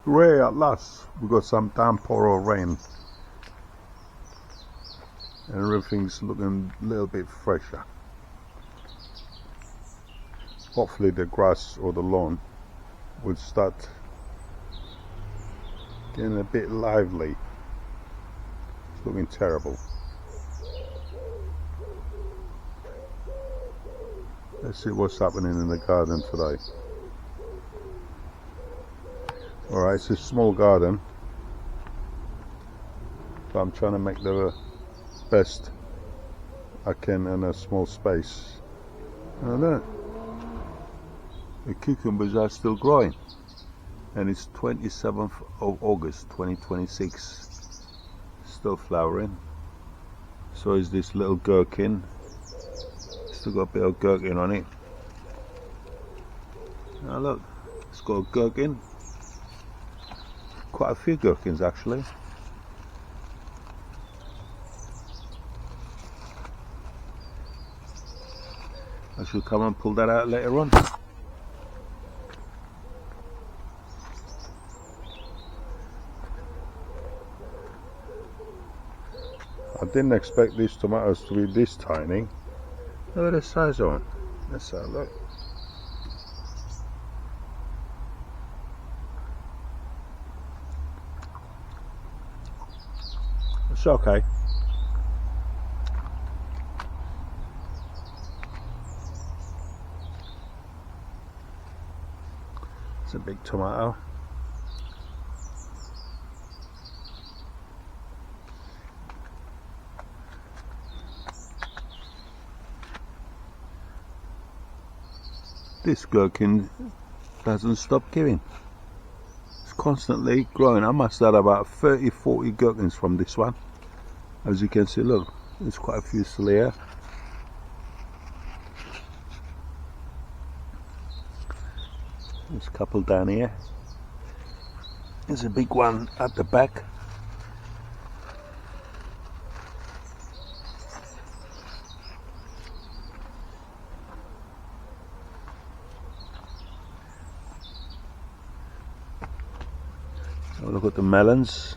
Hooray, at last we got some downpour or rain and everything's looking a little bit fresher. Hopefully the grass or the lawn will start getting a bit lively. It's looking terrible. Let's see what's happening in the garden today. Alright, it's a small garden, but I'm trying to make the best I can in a small space. And look, the cucumbers are still growing, and it's 27th of August 2026, still flowering. So is this little gherkin, still got a bit of gherkin on it. Now look, it's got a gherkin. Quite a few gherkins actually. I should come and pull that out later on. I didn't expect these tomatoes to be this tiny. Look at the size of them. Let's have a look. It's okay. It's a big tomato. This gherkin doesn't stop giving. It's constantly growing. I must have about 30-40 gherkins from this one. As you can see, look, there's quite a few still here. There's a couple down here. There's a big one at the back. So look at the melons.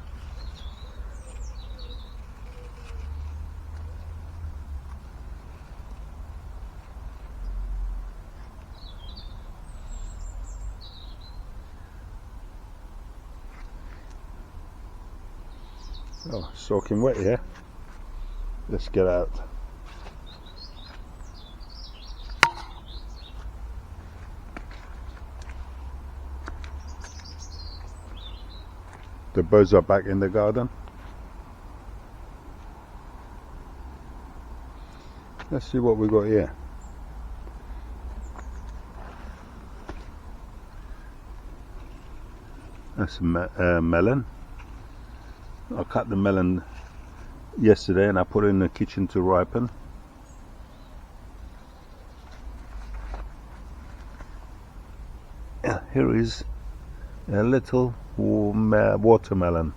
Oh, soaking wet here. Let's get out. The birds are back in the garden. Let's see what we got here. That's a melon. I cut the melon yesterday and I put it in the kitchen to ripen. Here is a little watermelon.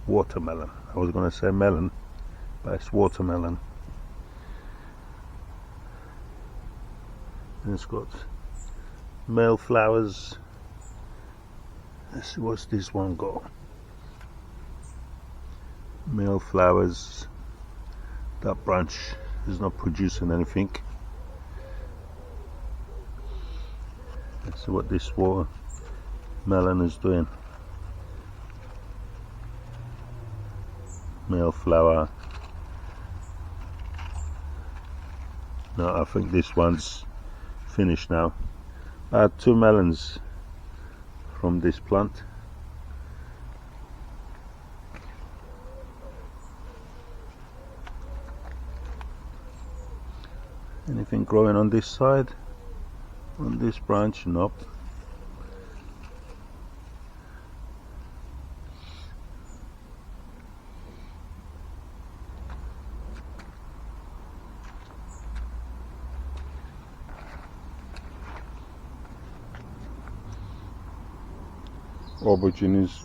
Watermelon. I was going to say melon, but it's watermelon. And it's got male flowers. Let's see what's this one got. Male flowers. That branch is not producing anything. Let's see what this watermelon is doing. Male flower. No, I think this one's finished now. I had 2 melons from this plant. Anything growing on this side? On this branch? Nope. Aubergine is,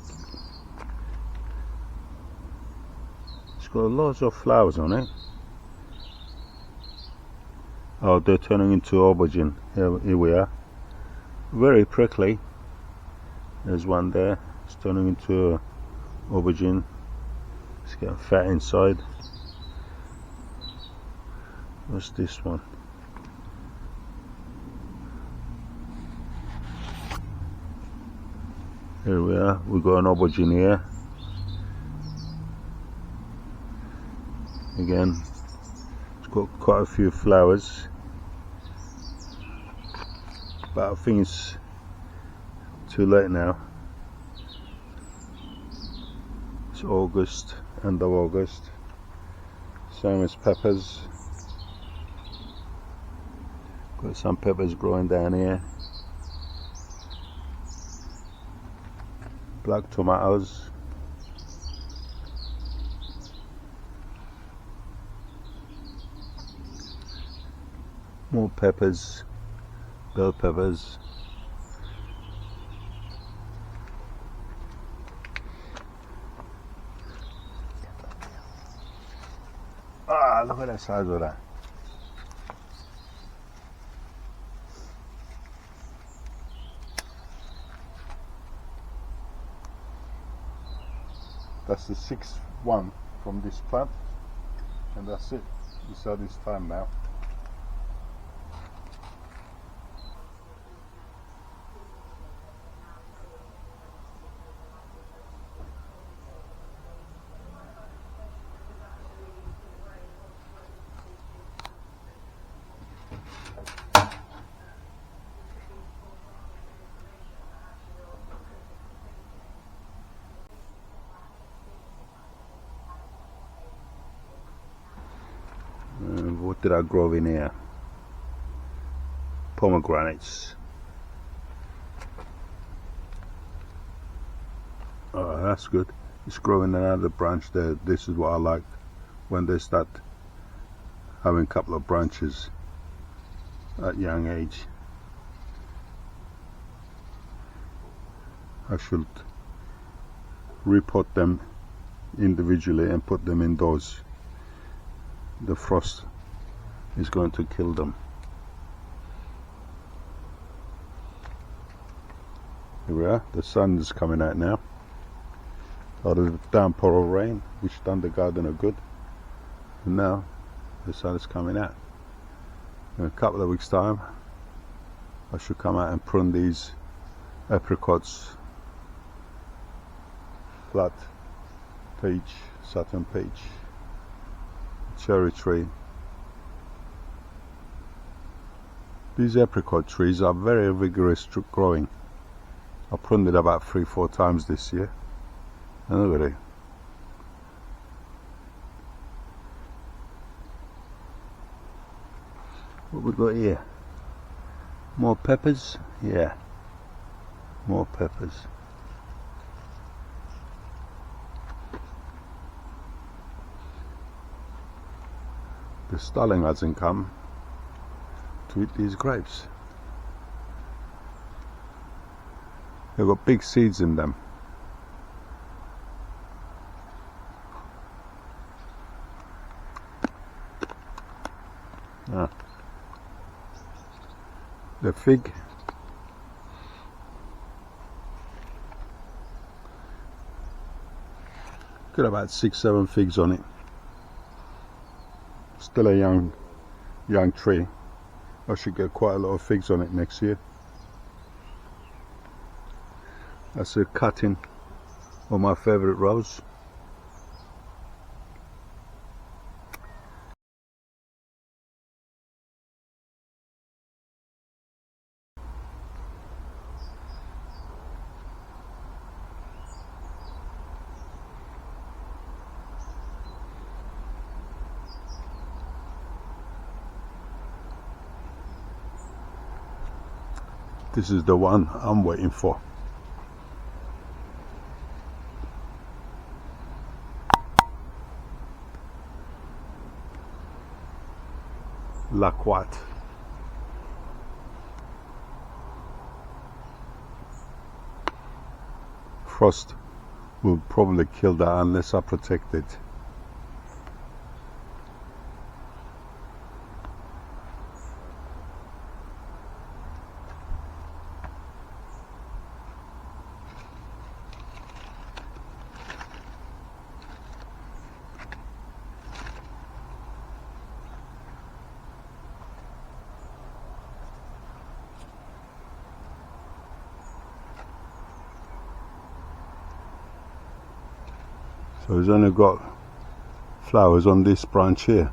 it's got lots of flowers on it. Oh, they're turning into aubergine. Here we are. Very prickly. There's one there. It's turning into a aubergine. It's getting fat inside. What's this one? Here we are. We've got an aubergine here. Again, it's got quite a few flowers, but I think it's too late now. It's August, end of August. Same as peppers. Got some peppers growing down here. Black tomatoes. More peppers, bell peppers. Ah, look at that size of that. That's the sixth one from this plant, and that's it. It's at this time now. What did I grow in here? Pomegranates. Oh, that's good. It's growing another branch there. This is what I like, when they start having a couple of branches at young age. I should repot them individually and put them indoors. The frost is going to kill them. Here we are. The sun is coming out now. Out of the downpour of rain, which done the garden a good. And now the sun is coming out. In a couple of weeks' time, I should come out and prune these apricots, flat peach, satin peach, cherry tree. These apricot trees are very vigorous growing. I pruned it about 3-4 times this year, and look at it. What we got here? More peppers? Yeah, more peppers. The starling hasn't come to eat these grapes. They've got big seeds in them. Ah. The fig. Got about 6-7 figs on it. Still a young tree. I should get quite a lot of figs on it next year. That's a cutting of my favourite rose. This is the one I'm waiting for. Laquat. Frost will probably kill that unless I protect it. So it's only got flowers on this branch here,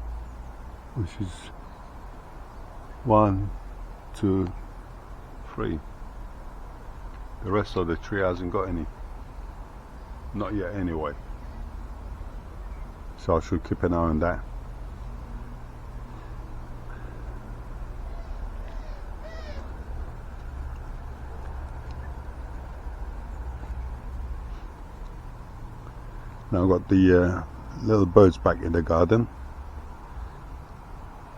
which is 1, 2, 3. The rest of the tree hasn't got any, not yet anyway, so I should keep an eye on that. Now I've got the little birds back in the garden.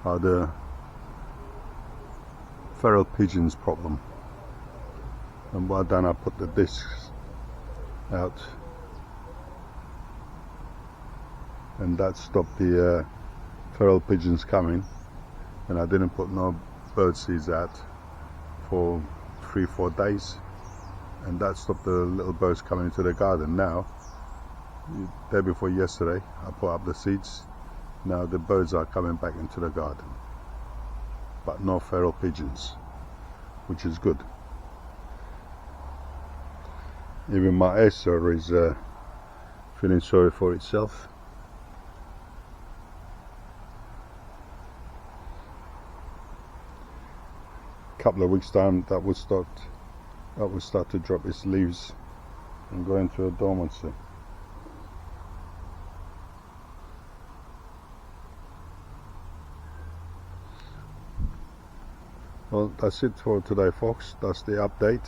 The feral pigeons problem, and what I've done, I put the discs out, and that stopped the feral pigeons coming, and I didn't put no bird seeds out for 3-4 days, and that stopped the little birds coming into the garden. Now, the day before yesterday, I put up the seeds. Now the birds are coming back into the garden, but no feral pigeons, which is good. Even my Acer is feeling sorry for itself. Couple of weeks time, that will start to drop its leaves and go into a dormancy. Well, that's it for today, folks. That's the update.